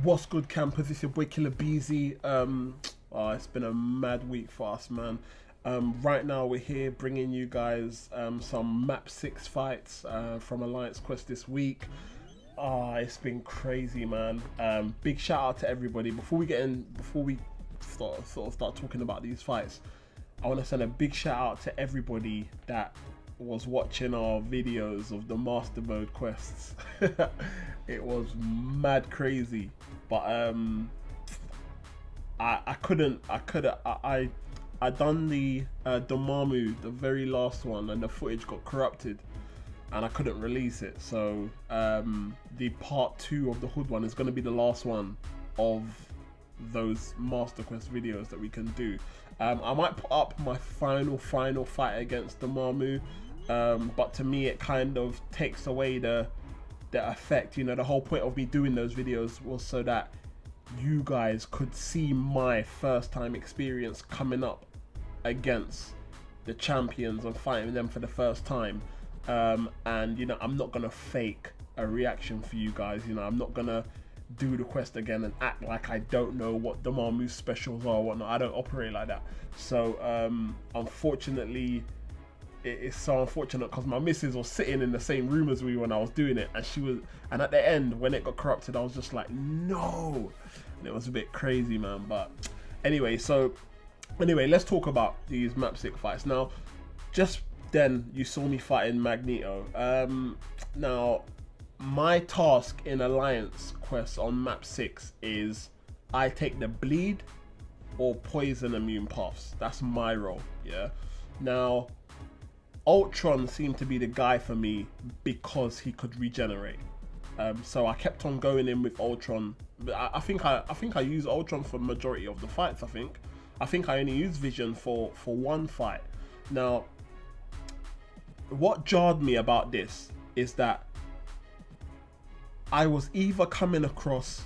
What's good, campers? It's your boy Killer Beezy. It's been a mad week for us, man. Right now we're here bringing you guys some Map 6 fights from Alliance Quest this week. It's been crazy, man. Big shout out to everybody. Before we start talking about these fights, I want to send a big shout out to everybody that was watching our videos of the master mode quests. It was mad crazy, but I done the Dormammu, the very last one, and the footage got corrupted and I couldn't release it. So the part 2 of the hood one is going to be the last one of those master quest videos that we can do. I might put up my final fight against Dormammu, but to me it kind of takes away the effect. You know, the whole point of me doing those videos was so that you guys could see my first time experience coming up against the champions and fighting them for the first time. And you know, I'm not gonna fake a reaction for you guys. You know, I'm not gonna do the quest again and act like I don't know what Dormammu's specials are or whatnot. I don't operate like that. So unfortunately, it is so unfortunate because my missus was sitting in the same room as me when I was doing it, and at the end when it got corrupted, I was just like, no, and it was a bit crazy, man. But anyway, let's talk about these Map 6 fights. Now, just then you saw me fighting Magneto. Now, my task in Alliance Quest on Map 6 is I take the bleed or poison immune paths. That's my role, yeah? Now, Ultron seemed to be the guy for me because he could regenerate. So I kept on going in with Ultron. I think I use Ultron for majority of the fights. I think I only use Vision for one fight. Now, what jarred me about this is that I was either coming across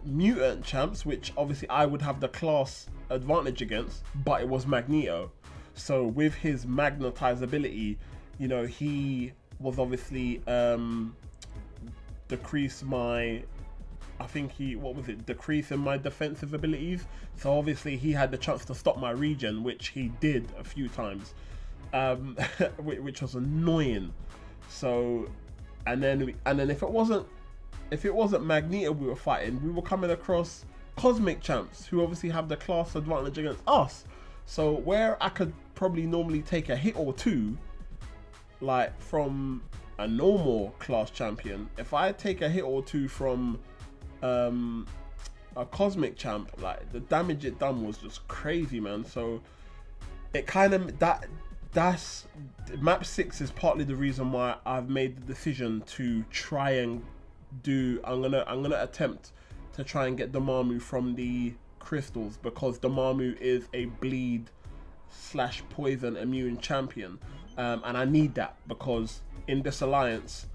mutant champs, which obviously I would have the class advantage against, but it was Magneto. So with his magnetizability, you know, he was obviously decrease my, decrease in my defensive abilities. So obviously he had the chance to stop my regen, which he did a few times, which was annoying. So, and then if it wasn't Magneto we were fighting, we were coming across cosmic champs who obviously have the class advantage against us. So where I could probably normally take a hit or two, like from a normal class champion, if I take a hit or two from a cosmic champ, like the damage it done was just crazy, man. So it kind of that's Map 6 is partly the reason why I've made the decision to try and do. I'm gonna attempt to try and get Dormammu from the crystals, because Dormammu is a bleed / poison immune champion, and I need that because in this alliance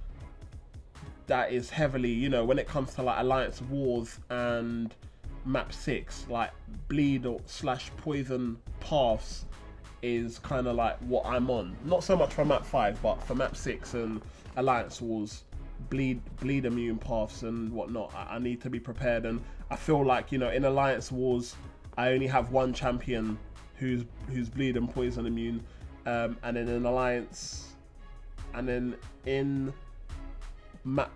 that is heavily, you know, when it comes to like alliance wars and Map 6, like bleed or / poison paths is kind of like what I'm on. Not so much for Map 5, but for Map 6 and alliance wars, bleed immune paths and whatnot, I need to be prepared. And I feel like, you know, in alliance wars I only have one champion who's bleed and poison immune, and then in alliance, and then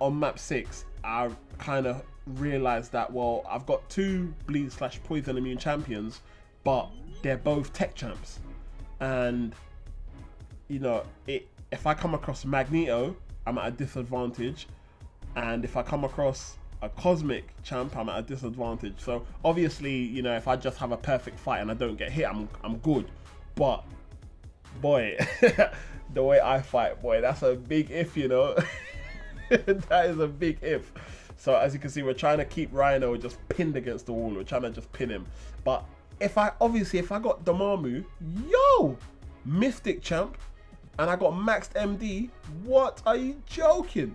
on Map 6 I kind of realized that, well, I've got 2 bleed / poison immune champions, but they're both tech champs, and you know, if I come across Magneto, I'm at a disadvantage, and if I come across a cosmic champ, I'm at a disadvantage. So obviously, you know, if I just have a perfect fight and I don't get hit, I'm good. But boy, the way I fight, boy, that's a big if, you know. That is a big if. So as you can see, we're trying to keep Rhino just pinned against the wall. We're trying to just pin him. But if I got Dormammu, yo, Mystic champ, and I got maxed MD, what, are you joking?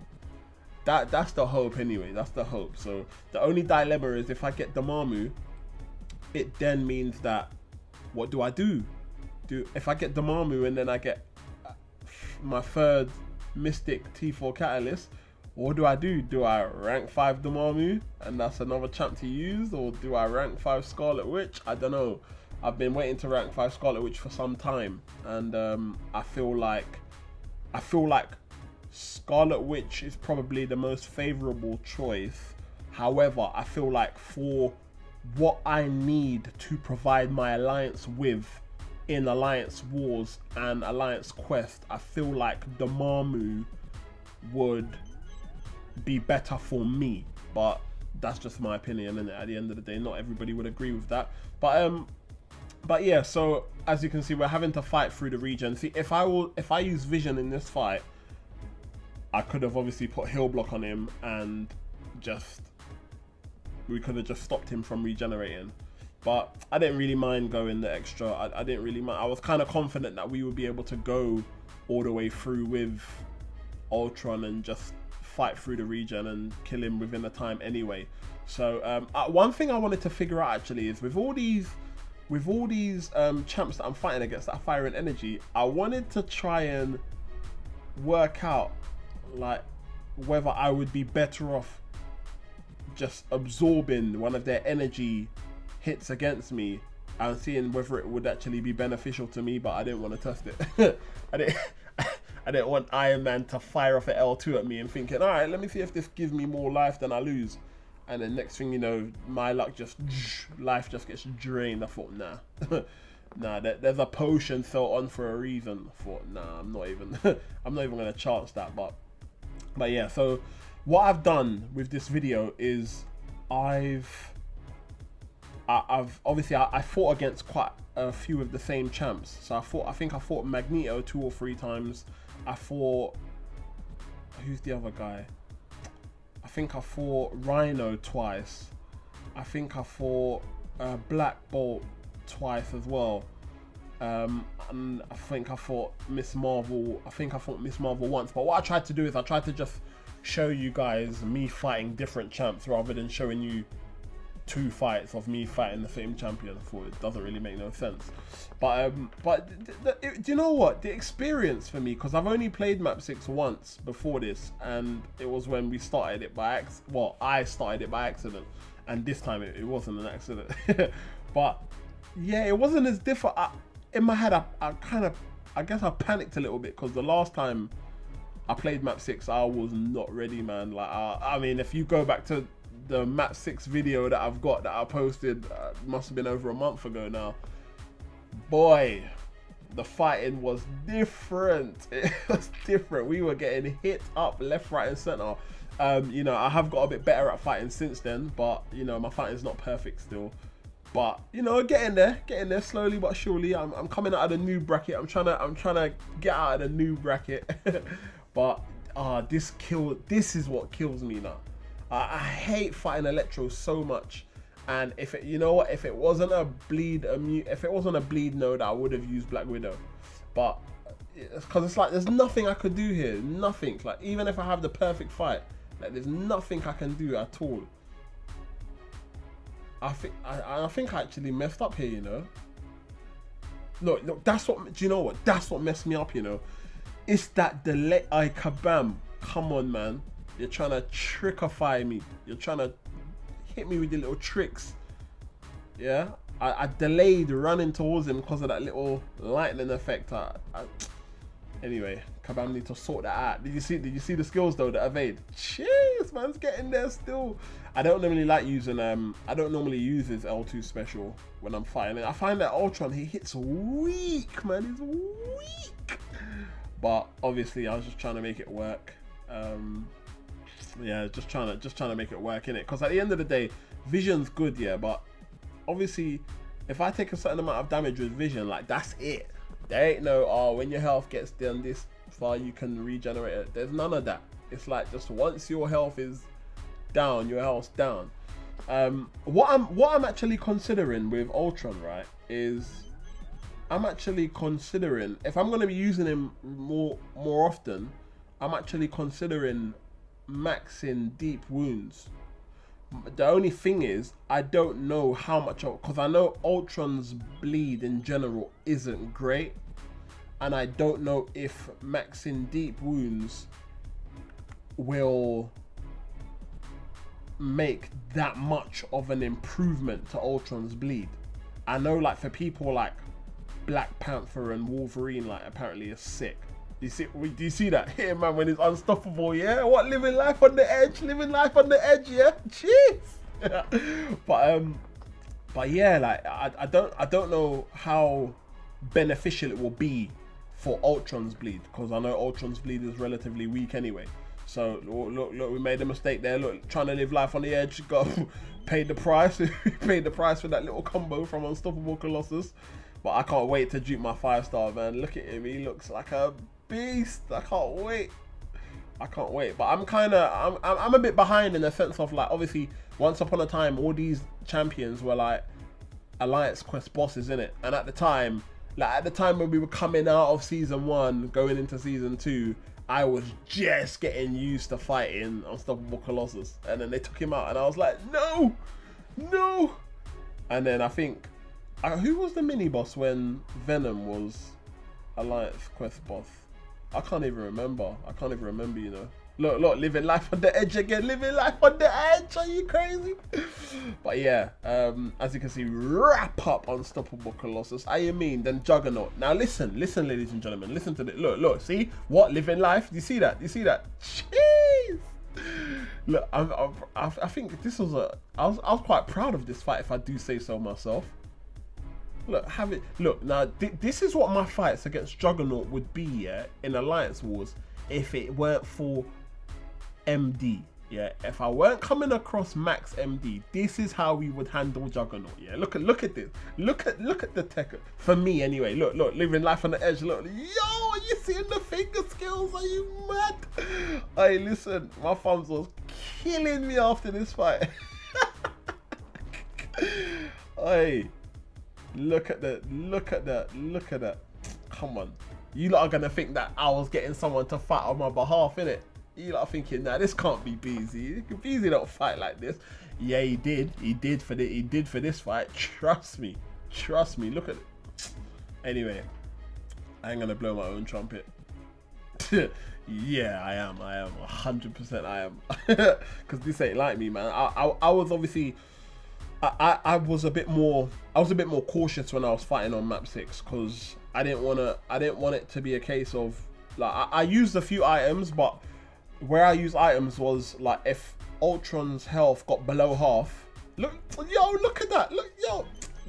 That's the hope anyway. That's the hope. So the only dilemma is if I get Dormammu, it then means that, what do I do? If I get Dormammu and then I get my third Mystic T4 Catalyst, What do I do? Do I rank 5 Dormammu and that's another champ to use, or do I rank 5 Scarlet Witch? I don't know. I've been waiting to rank 5 Scarlet Witch for some time, and I feel like Scarlet Witch is probably the most favorable choice. However, I feel like for what I need to provide my alliance with in Alliance Wars and Alliance Quest, I feel like Dormammu would be better for me. But that's just my opinion, and at the end of the day, not everybody would agree with that. But yeah, so as you can see, we're having to fight through the region. See, if I use Vision in this fight, I could have obviously put Heal Block on him and we could have just stopped him from regenerating. But I didn't really mind going the extra. I didn't really mind. I was kind of confident that we would be able to go all the way through with Ultron and just fight through the region and kill him within the time anyway. So one thing I wanted to figure out actually is with all these champs that I'm fighting against that are Fire and Energy, I wanted to try and work out like whether I would be better off just absorbing one of their energy hits against me and seeing whether it would actually be beneficial to me, but I didn't want to test it. I didn't want Iron Man to fire off an L2 at me and thinking, all right, let me see if this gives me more life than I lose. And then next thing you know, my luck life just gets drained. I thought, nah, nah, there's a potion so on for a reason. I thought, nah, I'm not even gonna chance that. But yeah, so what I've done with this video is I've obviously I fought against quite a few of the same champs. So I think I fought Magneto 2 or 3 times. I fought, who's the other guy? I think I fought Rhino twice. I think I fought Black Bolt twice as well. And I think I fought Miss Marvel. I think I fought Miss Marvel once. But what I tried to do is I tried to just show you guys me fighting different champs rather than showing you 2 fights of me fighting the same champion. I thought it doesn't really make no sense. But do you know what? The experience for me, because I've only played map 6 once before this, and it was when we started it by accident. Well, I started it by accident, and this time it wasn't an accident. But yeah, it wasn't as different. In my head, I guess I panicked a little bit because the last time I played map 6, I was not ready, man. Like I mean, if you go back to the map 6 video that I've got that I posted, must have been over a month ago now. Boy, the fighting was different. It was different. We were getting hit up left, right, and center. You know, I have got a bit better at fighting since then, but you know, my fighting's not perfect still. But you know, getting there slowly but surely. I'm coming out of the new bracket. I'm trying to get out of the new bracket. But this is what kills me now. I hate fighting Electro so much, and if it, you know what, if it wasn't a bleed node, I would have used Black Widow. But because it's like there's nothing I could do here, nothing. Like even if I have the perfect fight, like there's nothing I can do at all. I think I actually messed up here, you know. Look, that's what, do you know what? That's what messed me up, you know. It's that delay. Kabam! Come on, man. You're trying to trickify me. You're trying to hit me with your little tricks. Yeah? I delayed running towards him because of that little lightning effect. Anyway, Kabam need to sort that out. Did you see the skills though that evade? Jeez, man's getting there still. I don't normally like using I don't normally use his L2 special when I'm fighting. I find that Ultron, he hits weak, man. He's weak. But obviously I was just trying to make it work. Yeah, just trying to make it work, innit? Because at the end of the day, Vision's good, yeah, but obviously if I take a certain amount of damage with Vision, like that's it. There ain't no, oh, when your health gets down this far you can regenerate it. There's none of that. It's like just once your health is down, your health's down. What I'm actually considering with Ultron, right, is I'm actually considering, if I'm going to be using him more often, I'm actually considering maxing deep wounds. The only thing is, I don't know how much, because I know Ultron's bleed in general isn't great, and I don't know if maxing deep wounds will make that much of an improvement to Ultron's bleed. I know, like, for people like Black Panther and Wolverine, like, apparently is sick. Do you see that here, man, when he's unstoppable? Yeah, what, living life on the edge, yeah. Jeez. But yeah, like, I don't know how beneficial it will be for Ultron's bleed, because I know Ultron's bleed is relatively weak anyway. So look, we made a mistake there. Look, trying to live life on the edge, got paid the price. Paid the price for that little combo from Unstoppable Colossus. But I can't wait to dupe my 5-star, man. Look at him, he looks like a beast. I can't wait. But I'm a bit behind in the sense of, like, obviously once upon a time all these champions were like Alliance Quest bosses, innit? And at the time when we were coming out of season 1 going into season 2, I was just getting used to fighting Unstoppable Colossus, and then they took him out and I was like, no. And then I think who was the mini boss when Venom was Alliance Quest boss? I can't even remember, you know. Look, living life on the edge again. Living life on the edge. Are you crazy? But yeah, as you can see, wrap up Unstoppable Colossus. I mean, then Juggernaut. Now listen, ladies and gentlemen. Listen to this. Look. See what living life? Do you see that? Jeez. Look, I think this was I was quite proud of this fight, if I do say so myself. Look, now this is what my fights against Juggernaut would be, yeah, in Alliance Wars, if it weren't for MD. Yeah, if I weren't coming across Max MD, this is how we would handle Juggernaut. Yeah, look at this. Look at the tech. For me anyway. Look, living life on the edge. Look, yo, are you seeing the finger skills? Are you mad? Hey, listen, my thumbs was killing me after this fight. Hey, look at that. Come on. You lot are gonna think that I was getting someone to fight on my behalf, innit? You lot are thinking, nah, this can't be Beezy. Beezy don't fight like this. Yeah, he did. He did for this fight. Trust me. Look at it. Anyway, I ain't gonna blow my own trumpet. Yeah, I am. 100% I am. Because this ain't like me, man. I was obviously, I was a bit more cautious when I was fighting on map 6, because I didn't want it to be a case of, like, I used a few items, but where I used items was like if Ultron's health got below half. Look at that. Look, yo,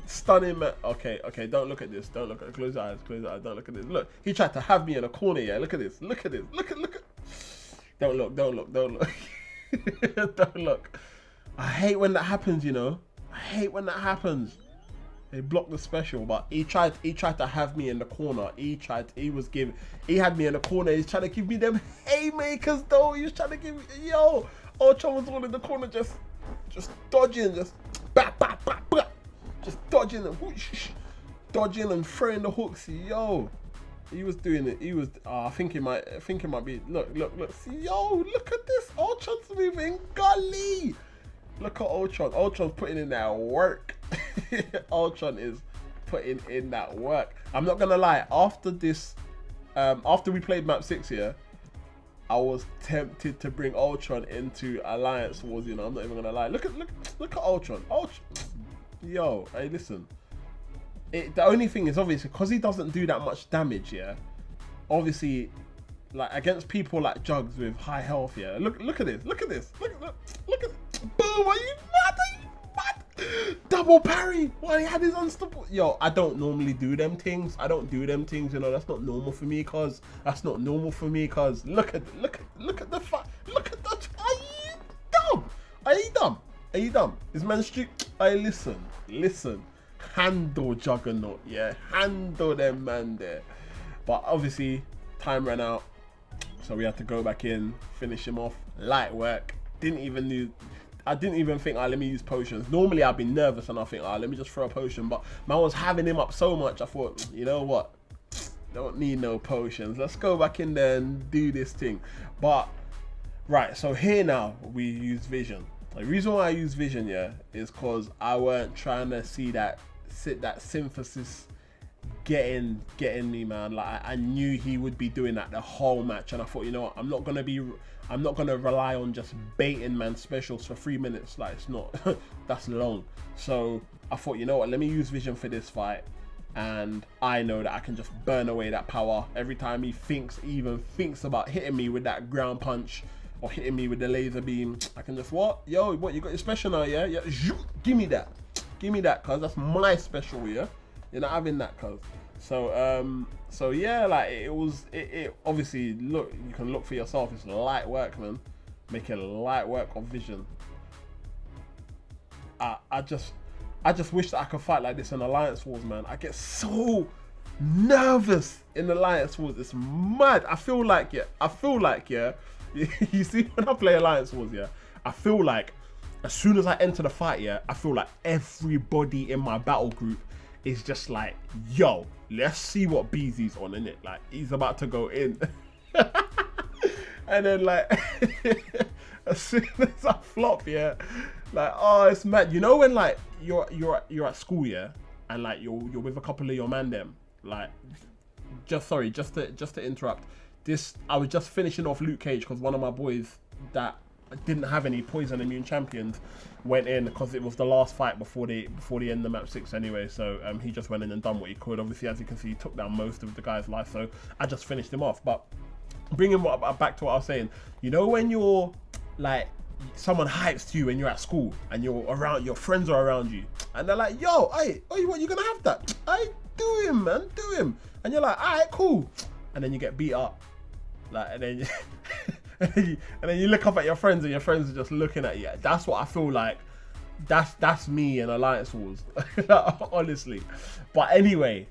stunning, man. Okay, don't look at this. Close your eyes. Don't look at this. Look, he tried to have me in a corner. Yeah, look at this. Look at. Don't look. Don't look. I hate when that happens, you know. They blocked the special, but he tried to have me in the corner. He had me in the corner. He's trying to give me them haymakers though. He was trying to give me, yo, Ultron was all in the corner, just dodging, just dodging and whoosh, dodging and throwing the hooks. Yo, he was doing it. He was. I think it might be. Look. See, yo, look at this. Ultron's moving golly. Look at Ultron. Ultron's putting in that work. Ultron is putting in that work. I'm not gonna lie. After this, after we played map 6 here, I was tempted to bring Ultron into Alliance Wars. You know, I'm not even gonna lie. Look at Ultron. Yo, hey, listen. The only thing is, obviously, because he doesn't do that much damage. Yeah, obviously, like against people like Jugs with high health. Yeah, look at this. Look at. Boom! Are you mad? Double parry! Why, he had his unstoppable. Yo, I don't normally do them things. You know, that's not normal for me, cause look at the fight. Look at that. Are you dumb? Is man street? Listen. Handle Juggernaut, yeah. Handle them, man, there. But obviously, time ran out, so we had to go back in, finish him off. Light work. I didn't even think, let me use potions. Normally I'd be nervous and I think, let me just throw a potion. But man was having him up so much, I thought, you know what? Don't need no potions. Let's go back in there and do this thing. But, right, so here now, we use vision. The reason why I use vision, yeah, is because I weren't trying to see that synthesis getting me, man. Like I knew he would be doing that the whole match, and I thought, you know what, I'm not gonna rely on just baiting man specials for 3 minutes. Like, it's not that's long. So I thought, you know what, let me use vision for this fight, and I know that I can just burn away that power every time he even thinks about hitting me with that ground punch or hitting me with the laser beam. I can just, what you got your special now? Yeah, give me that, cuz that's my special. Yeah, you're not having that, cuz. So yeah, like it obviously, look, you can look for yourself. It's light work, man. Making light work of vision. I just wish that I could fight like this in Alliance Wars, man. I get so nervous in Alliance Wars. It's mad. I feel like, yeah, you see, when I play Alliance Wars, yeah, I feel like as soon as I enter the fight, yeah, I feel like everybody in my battle group is just like, yo, let's see what Beezy's on, innit? Like, he's about to go in. And then, like, as soon as I flop, yeah, like, oh, it's mad. You know when, like, you're at school, yeah, and like you're with a couple of your man them, like, just to interrupt. I was just finishing off Luke Cage because one of my boys that didn't have any poison immune champions went in because it was the last fight before the end of map 6 anyway. So he just went in and done what he could. Obviously, as you can see, he took down most of the guy's life. So I just finished him off. But bringing back to what I was saying, you know, when you're like, someone hypes to you when you're at school and you're around, your friends are around you, and they're like, yo, hey, what, you gonna have that? Do him, man, do him. And you're like, all right, cool. And then you get beat up, like, and then and then you look up at your friends and your friends are just looking at you. That's what I feel like. That's me in Alliance Wars, honestly. But anyway,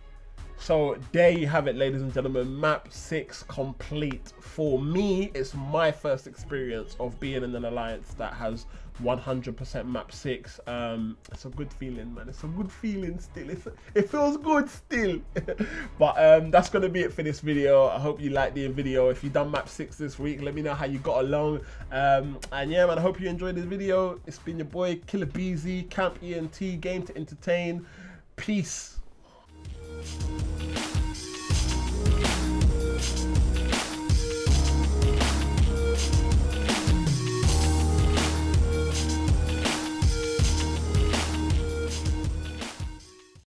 so there you have it, ladies and gentlemen. Map 6 complete. For me, it's my first experience of being in an alliance that has 100% map 6. It's a good feeling, man. It's a good feeling still. It feels good still. But that's gonna be it for this video. I hope you liked the video. If you done map 6 this week, let me know how you got along. And yeah, man, I hope you enjoyed this video. It's been your boy Killer Beezy, Camp E.N.T, Game to Entertain. Peace.